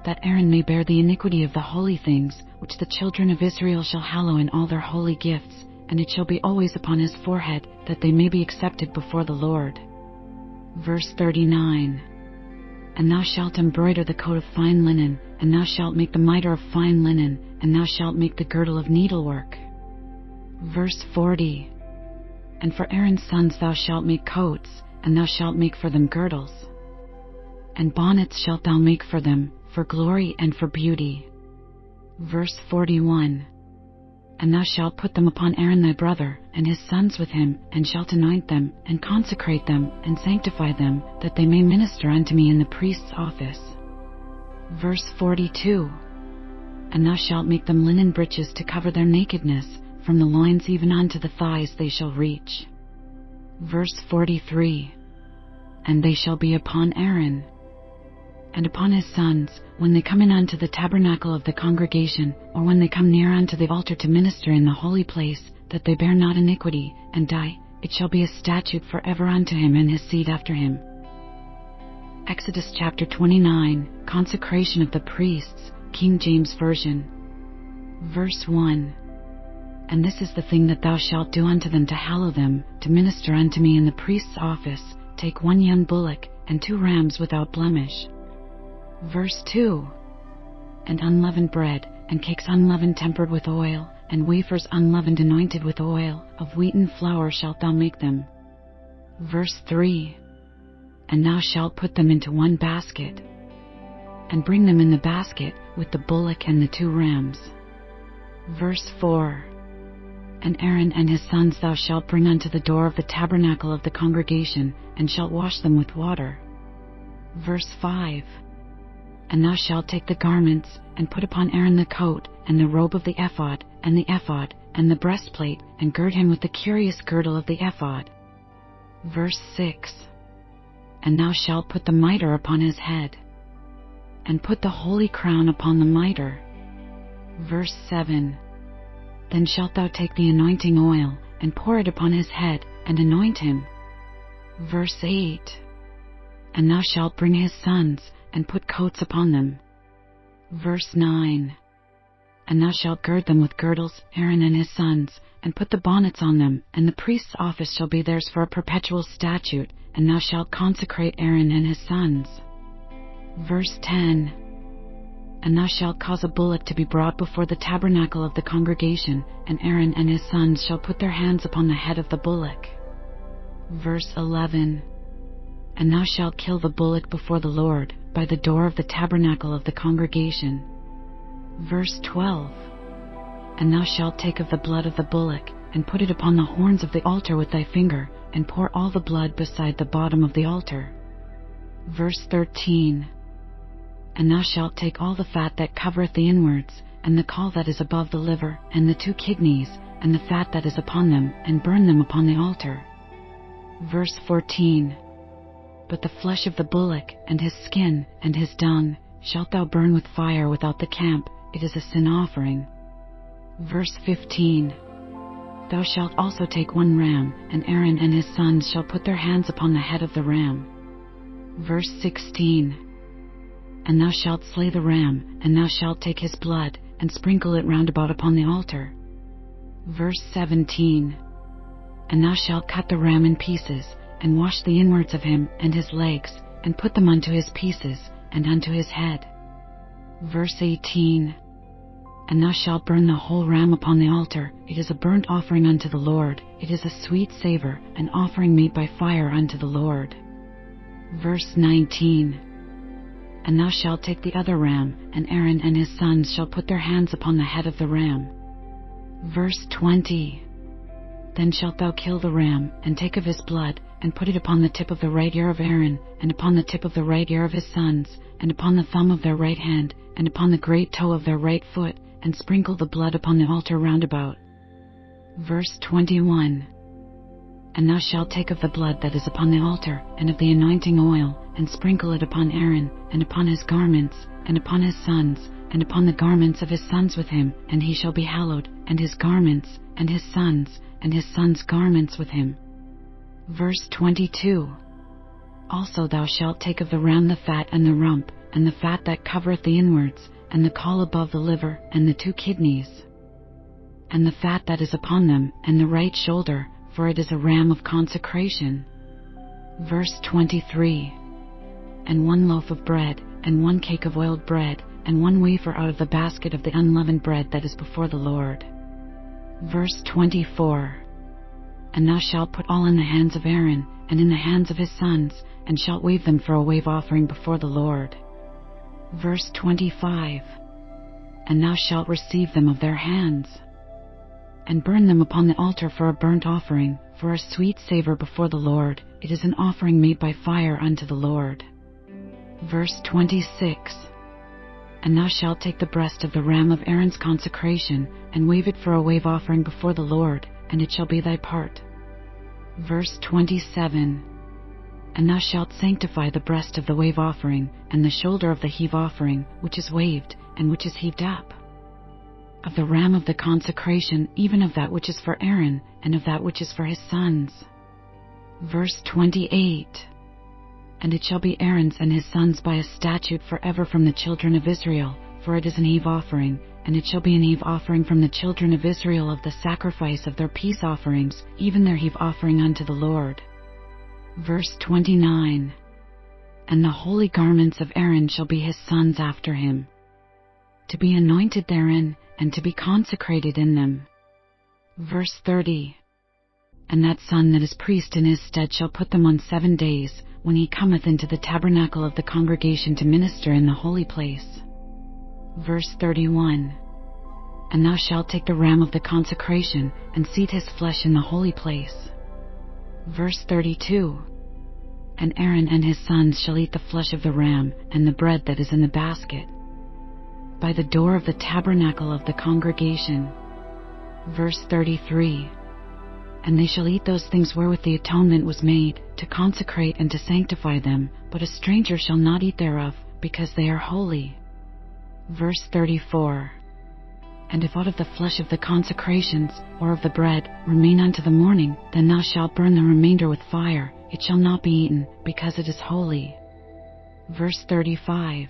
that Aaron may bear the iniquity of the holy things, which the children of Israel shall hallow in all their holy gifts, and it shall be always upon his forehead, that they may be accepted before the Lord. Verse 39. And thou shalt embroider the coat of fine linen, and thou shalt make the mitre of fine linen, and thou shalt make the girdle of needlework. Verse 40. And for Aaron's sons thou shalt make coats, and thou shalt make for them girdles. And bonnets shalt thou make for them, for glory and for beauty. Verse 41. And thou shalt put them upon Aaron thy brother, and his sons with him, and shalt anoint them, and consecrate them, and sanctify them, that they may minister unto me in the priest's office. Verse 42. And thou shalt make them linen breeches to cover their nakedness, from the loins even unto the thighs they shall reach. Verse 43. And they shall be upon Aaron and upon his sons, when they come in unto the tabernacle of the congregation, or when they come near unto the altar to minister in the holy place, that they bear not iniquity, and die. It shall be a statute forever unto him and his seed after him. Exodus chapter 29, Consecration of the priests, King James Version. Verse 1. And this is the thing that thou shalt do unto them to hallow them, to minister unto me in the priest's office. Take 1 young bullock, and 2 rams without blemish. Verse 2. And unleavened bread, and cakes unleavened tempered with oil, and wafers unleavened anointed with oil, of wheaten flour shalt thou make them. Verse 3. And thou shalt put them into 1 basket, and bring them in the basket, with the bullock and the 2 rams. Verse 4. And Aaron and his sons thou shalt bring unto the door of the tabernacle of the congregation, and shalt wash them with water. Verse 5. And thou shalt take the garments, and put upon Aaron the coat, and the robe of the ephod, and the breastplate, and gird him with the curious girdle of the ephod. Verse 6. And thou shalt put the mitre upon his head, and put the holy crown upon the mitre. Verse 7. Then shalt thou take the anointing oil, and pour it upon his head, and anoint him. Verse 8. And thou shalt bring his sons, and put coats upon them. Verse 9. And thou shalt gird them with girdles, Aaron and his sons, and put the bonnets on them, and the priest's office shall be theirs for a perpetual statute, and thou shalt consecrate Aaron and his sons. Verse 10. And thou shalt cause a bullock to be brought before the tabernacle of the congregation, and Aaron and his sons shall put their hands upon the head of the bullock. Verse 11. And thou shalt kill the bullock before the Lord, by the door of the tabernacle of the congregation. Verse 12. And thou shalt take of the blood of the bullock, and put it upon the horns of the altar with thy finger, and pour all the blood beside the bottom of the altar. Verse 13. And thou shalt take all the fat that covereth the inwards, and the caul that is above the liver, and the 2 kidneys, and the fat that is upon them, and burn them upon the altar. Verse 14. But the flesh of the bullock, and his skin, and his dung, shalt thou burn with fire without the camp, it is a sin offering. Verse 15. Thou shalt also take 1 ram, and Aaron and his sons shall put their hands upon the head of the ram. Verse 16. And thou shalt slay the ram, and thou shalt take his blood, and sprinkle it round about upon the altar. Verse 17. And thou shalt cut the ram in pieces, and wash the inwards of him, and his legs, and put them unto his pieces, and unto his head. Verse 18. And thou shalt burn the whole ram upon the altar. It is a burnt offering unto the Lord. It is a sweet savor, an offering made by fire unto the Lord. Verse 19. And thou shalt take the other ram, and Aaron and his sons shall put their hands upon the head of the ram. Verse 20. Then shalt thou kill the ram, and take of his blood, and put it upon the tip of the right ear of Aaron, and upon the tip of the right ear of his sons, and upon the thumb of their right hand, and upon the great toe of their right foot, and sprinkle the blood upon the altar round about. Verse 21. And thou shalt take of the blood that is upon the altar, and of the anointing oil, and sprinkle it upon Aaron, and upon his garments, and upon his sons, and upon the garments of his sons with him, and he shall be hallowed, and his garments, and his sons' garments with him. Verse 22. Also thou shalt take of the ram the fat and the rump, and the fat that covereth the inwards, and the caul above the liver, and the 2 kidneys, and the fat that is upon them, and the right shoulder, for it is a ram of consecration. Verse 23. And 1 loaf of bread, and 1 cake of oiled bread, and 1 wafer out of the basket of the unleavened bread that is before the Lord. Verse 24. And thou shalt put all in the hands of Aaron, and in the hands of his sons, and shalt wave them for a wave offering before the Lord. Verse 25. And thou shalt receive them of their hands, and burn them upon the altar for a burnt offering, for a sweet savor before the Lord. It is an offering made by fire unto the Lord. Verse 26. And thou shalt take the breast of the ram of Aaron's consecration, and wave it for a wave offering before the Lord, and it shall be thy part. Verse 27. And thou shalt sanctify the breast of the wave offering, and the shoulder of the heave offering, which is waved, and which is heaved up. Of the ram of the consecration, even of that which is for Aaron, and of that which is for his sons. Verse 28. And it shall be Aaron's and his sons by a statute forever from the children of Israel, for it is an heave offering, and it shall be an heave offering from the children of Israel of the sacrifice of their peace offerings, even their heave offering unto the Lord. Verse 29. And the holy garments of Aaron shall be his sons after him, to be anointed therein, and to be consecrated in them. Verse 30. And that son that is priest in his stead shall put them on 7 days, when he cometh into the tabernacle of the congregation to minister in the holy place. Verse 31. And thou shalt take the ram of the consecration, and seethe his flesh in the holy place. Verse 32. And Aaron and his sons shall eat the flesh of the ram, and the bread that is in the basket, by the door of the tabernacle of the congregation. Verse 33. And they shall eat those things wherewith the atonement was made, to consecrate and to sanctify them, but a stranger shall not eat thereof, because they are holy. Verse 34. And if out of the flesh of the consecrations, or of the bread, remain unto the morning, then thou shalt burn the remainder with fire, it shall not be eaten, because it is holy. Verse 35.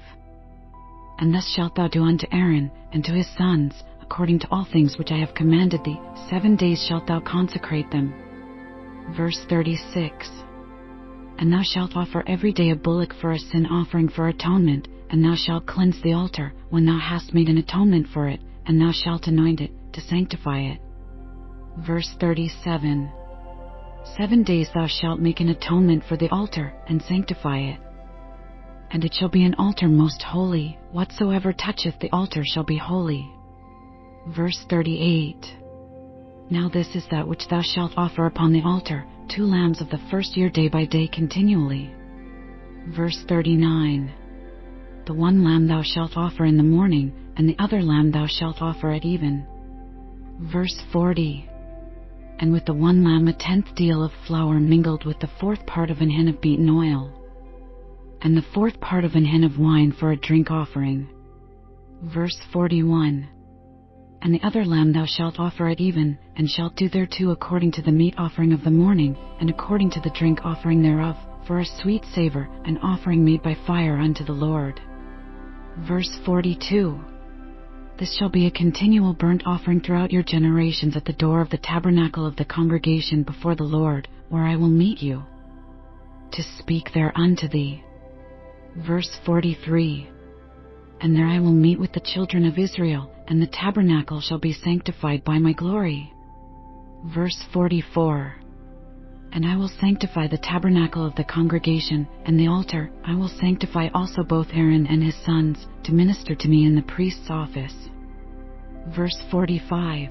And thus shalt thou do unto Aaron, and to his sons, according to all things which I have commanded thee. 7 days shalt thou consecrate them. Verse 36. And thou shalt offer every day a bullock for a sin offering for atonement, and thou shalt cleanse the altar, when thou hast made an atonement for it, and thou shalt anoint it, to sanctify it. Verse 37. 7 days thou shalt make an atonement for the altar, and sanctify it. And it shall be an altar most holy, whatsoever toucheth the altar shall be holy. Verse 38. Now this is that which thou shalt offer upon the altar, 2 lambs of the first year day by day continually. Verse 39. The 1 lamb thou shalt offer in the morning, and the other lamb thou shalt offer at even. Verse 40. And with the 1 lamb a 10th deal of flour mingled with the 4th part of an hin of beaten oil, and the 4th part of an hin of wine for a drink offering. Verse 41. And the other lamb thou shalt offer at even, and shalt do thereto according to the meat offering of the morning, and according to the drink offering thereof, for a sweet savor, an offering made by fire unto the Lord. Verse 42. This shall be a continual burnt offering throughout your generations at the door of the tabernacle of the congregation before the Lord, where I will meet you, to speak there unto thee. Verse 43. And there I will meet with the children of Israel, and the tabernacle shall be sanctified by my glory. Verse 44. And I will sanctify the tabernacle of the congregation, and the altar. I will sanctify also both Aaron and his sons, to minister to me in the priest's office. Verse 45.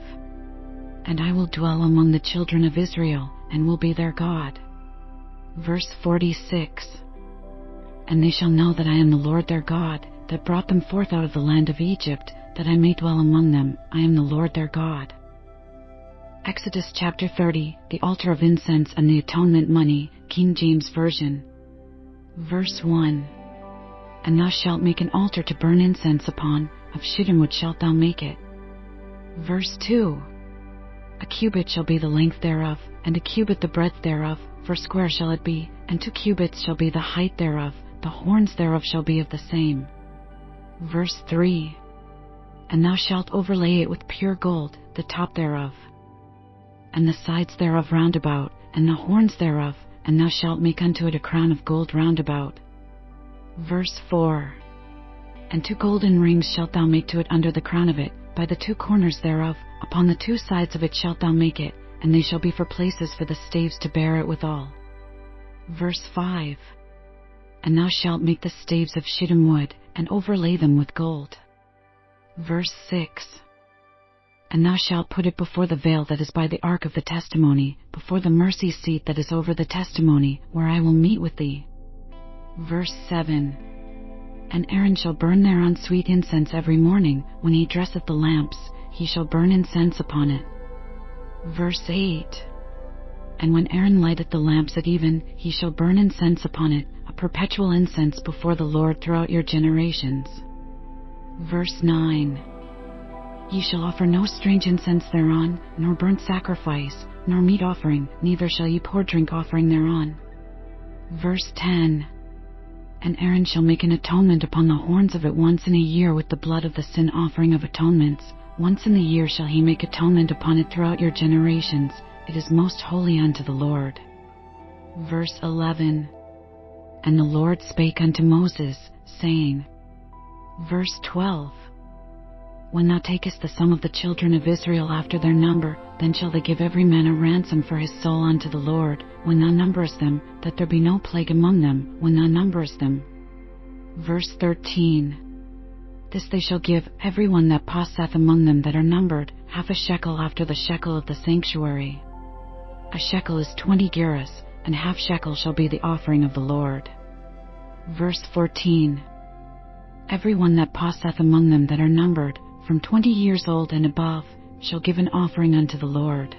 And I will dwell among the children of Israel, and will be their God. Verse 46. And they shall know that I am the Lord their God, that brought them forth out of the land of Egypt, that I may dwell among them. I am the Lord their God. Exodus chapter 30, the altar of incense and the atonement money, King James Version. Verse 1. And thou shalt make an altar to burn incense upon, of shittim wood shalt thou make it. Verse 2. A cubit shall be the length thereof, and a cubit the breadth thereof, for square shall it be, and 2 cubits shall be the height thereof, the horns thereof shall be of the same. Verse 3. And thou shalt overlay it with pure gold, the top thereof, and the sides thereof round about, and the horns thereof, and thou shalt make unto it a crown of gold round about. Verse 4. And 2 golden rings shalt thou make to it under the crown of it, by the 2 corners thereof, upon the 2 sides of it shalt thou make it, and they shall be for places for the staves to bear it withal. Verse 5. And thou shalt make the staves of shittim wood, and overlay them with gold. Verse 6. And thou shalt put it before the veil that is by the ark of the testimony, before the mercy seat that is over the testimony, where I will meet with thee. Verse 7. And Aaron shall burn thereon sweet incense every morning, when he dresseth the lamps, he shall burn incense upon it. Verse 8. And when Aaron lighteth the lamps at even, he shall burn incense upon it, a perpetual incense before the Lord throughout your generations. Verse 9. Ye shall offer no strange incense thereon, nor burnt sacrifice, nor meat offering, neither shall ye pour drink offering thereon. Verse 10. And Aaron shall make an atonement upon the horns of it once in a year with the blood of the sin offering of atonements. Once in the year shall he make atonement upon it throughout your generations. It is most holy unto the Lord. Verse 11. And the Lord spake unto Moses, saying. Verse 12. When thou takest the sum of the children of Israel after their number, then shall they give every man a ransom for his soul unto the Lord, when thou numberest them, that there be no plague among them, when thou numberest them. Verse 13. This they shall give, every one that passeth among them that are numbered, half a shekel after the shekel of the sanctuary. A shekel is 20 gerahs, and half shekel shall be the offering of the Lord. Verse 14. Every one that passeth among them that are numbered, from 20 years old and above, shall give an offering unto the Lord.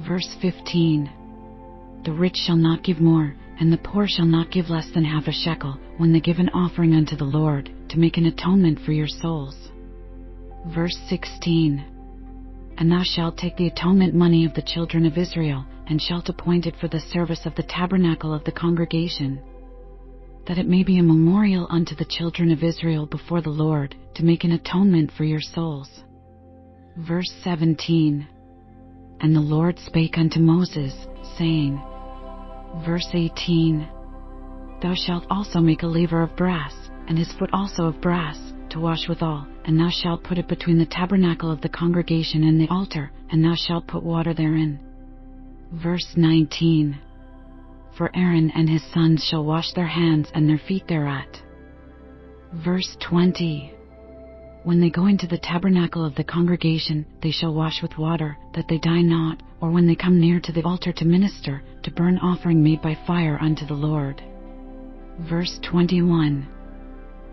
Verse 15. The rich shall not give more, and the poor shall not give less than half a shekel, when they give an offering unto the Lord, to make an atonement for your souls. Verse 16. And thou shalt take the atonement money of the children of Israel, and shalt appoint it for the service of the tabernacle of the congregation, that it may be a memorial unto the children of Israel before the Lord, to make an atonement for your souls. Verse 17. And the Lord spake unto Moses, saying. Verse 18. Thou shalt also make a laver of brass, and his foot also of brass, to wash withal, and thou shalt put it between the tabernacle of the congregation and the altar, and thou shalt put water therein. Verse 19. For Aaron and his sons shall wash their hands and their feet thereat. Verse 20. When they go into the tabernacle of the congregation, they shall wash with water, that they die not, or when they come near to the altar to minister, to burn offering made by fire unto the Lord. Verse 21.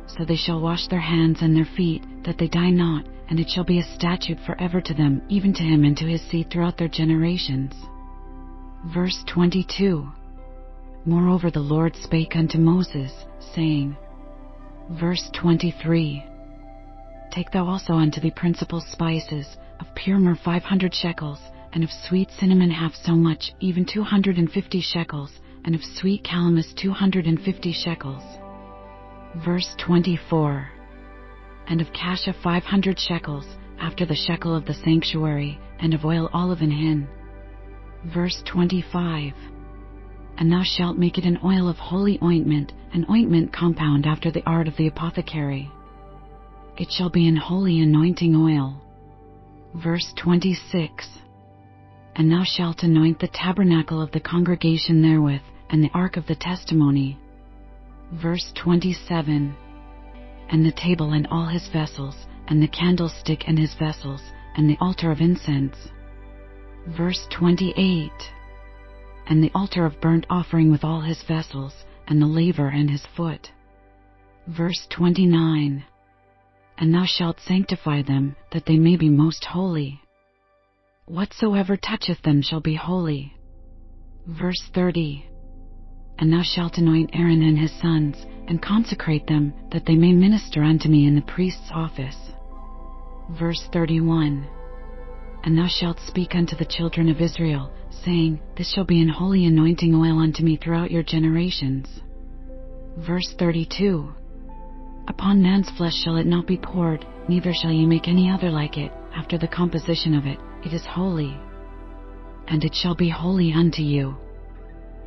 So they shall wash their hands and their feet, that they die not, and it shall be a statute forever to them, even to him and to his seed throughout their generations. Verse 22. Moreover the Lord spake unto Moses, saying. Verse 23. Take thou also unto thee principal spices, of pure myrrh 500 shekels, and of sweet cinnamon half so much, even 250 shekels, and of sweet calamus 250 shekels. Verse 24. And of cassia 500 shekels, after the shekel of the sanctuary, and of oil olive and hin. Verse 25. And thou shalt make it an oil of holy ointment, an ointment compound after the art of the apothecary. It shall be an holy anointing oil. Verse 26. And thou shalt anoint the tabernacle of the congregation therewith, and the ark of the testimony. Verse 27. And the table and all his vessels, and the candlestick and his vessels, and the altar of incense. Verse 28. And the altar of burnt offering with all his vessels, and the laver and his foot. Verse 29. And thou shalt sanctify them, that they may be most holy. Whatsoever toucheth them shall be holy. Verse 30. And thou shalt anoint Aaron and his sons, and consecrate them, that they may minister unto me in the priest's office. Verse 31. And thou shalt speak unto the children of Israel, saying, This shall be an holy anointing oil unto me throughout your generations. Verse 32. Upon man's flesh shall it not be poured, neither shall ye make any other like it, after the composition of it. It is holy. And it shall be holy unto you.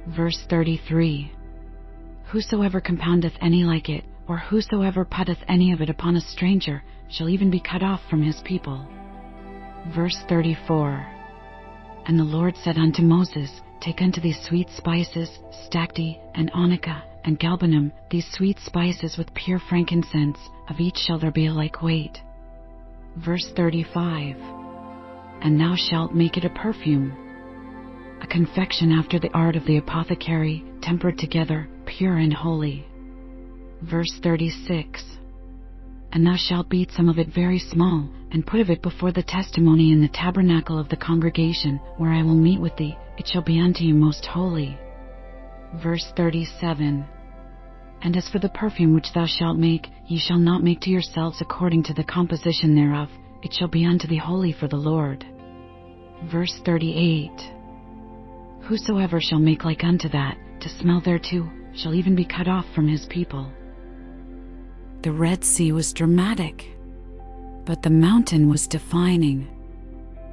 Verse 33. Whosoever compoundeth any like it, or whosoever putteth any of it upon a stranger, shall even be cut off from his people. Verse 34. And the Lord said unto Moses, Take unto thee sweet spices, stacte, and onycha, and galbanum, these sweet spices with pure frankincense, of each shall there be a like weight. Verse 35. And thou shalt make it a perfume, a confection after the art of the apothecary, tempered together, pure and holy. Verse 36. And thou shalt beat some of it very small, and put of it before the testimony in the tabernacle of the congregation, where I will meet with thee, it shall be unto you most holy. Verse 37. And as for the perfume which thou shalt make, ye shall not make to yourselves according to the composition thereof, it shall be unto thee holy for the Lord. Verse 38. Whosoever shall make like unto that, to smell thereto, shall even be cut off from his people. The Red Sea was dramatic, but the mountain was defining.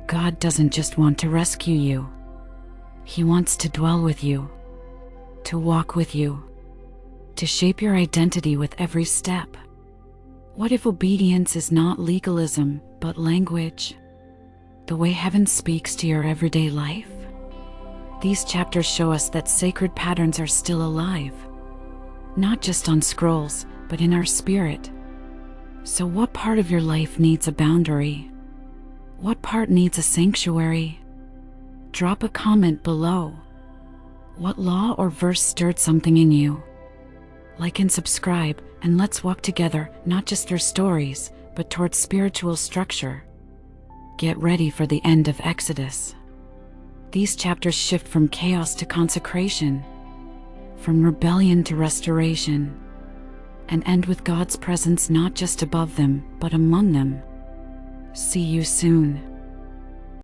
God doesn't just want to rescue you. He wants to dwell with you, to walk with you, to shape your identity with every step. What if obedience is not legalism, but language? The way heaven speaks to your everyday life? These chapters show us that sacred patterns are still alive, not just on scrolls, but in our spirit. So what part of your life needs a boundary? What part needs a sanctuary? Drop a comment below. What law or verse stirred something in you? Like and subscribe, and let's walk together, not just through stories, but towards spiritual structure. Get ready for the end of Exodus. These chapters shift from chaos to consecration, from rebellion to restoration, and end with God's presence not just above them, but among them. See you soon.